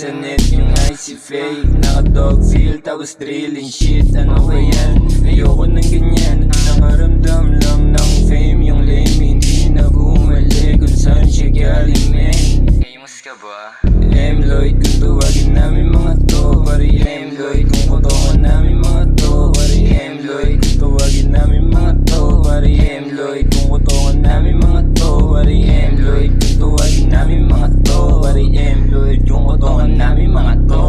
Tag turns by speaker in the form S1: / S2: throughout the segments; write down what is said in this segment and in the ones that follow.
S1: sa net yung icy fake. Naka-dog feel tapos drilling shit. Ano ba yan? Ayoko ng ganyan. Nakaramdam lang ng fame. Yung lame hindi na bumalik kung saan siya galing, men.
S2: Famous ka ba?
S1: M-Lloyd kung tuwagin namin mga to. Pari M-Lloyd kung kotongan namin mga to. Pari M-Lloyd kung tuwagin namin mga to. Pari M-Lloyd kung kotongan namin mga to. Pari M-Lloyd kung tuwagin namin mga to. Pari M-Lloyd kung kotongan namin mga to.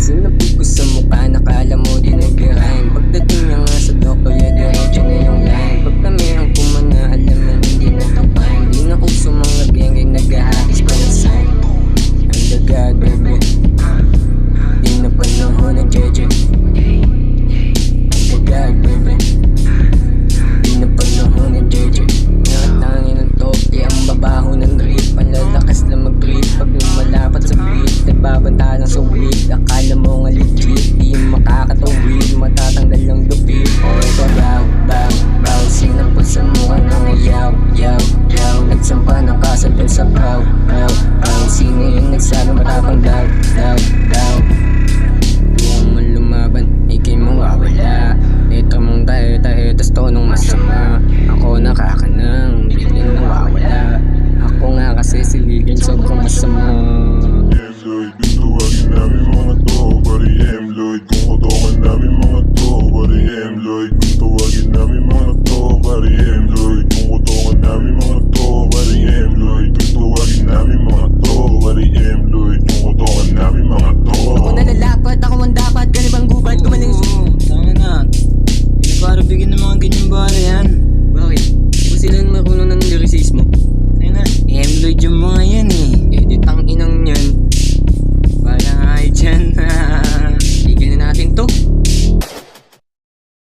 S3: Sinapit ko sa mukha, nakala mo di nag-rhyme. Pagdating niya nga sa doktor, ya diretso na yung line. Pagkamihan ko man na alam na hindi na tapay. Di na uso mga geng-geng, nag-ahakis pa ng sign. Ang dagad, baby, di na panahon ng jeje. Ang dagad, baby, di na panahon ng jeje. Nakatangin ng topi, ang babaho ng drip. Ang lalakas lang mag-trip pag lumalapat sa beat. Nagbabanta lang sa weed, akala mo nga legit. Di makakatawid, matatanggal lang dupit. O ito baw, baw, baw, sinampot sa mukha ng yaw, yaw, yaw. Nagsampa ng kasal sa baw, baw, baw. Sino yung nagsabi matapang daw, daw, daw. Huwag man lumaban, ikay mawawala. Ito mong tahe-tahe, tas tonong masama. Ako nakakanang, biglang nawawala. Ako nga kasi si Ligan sa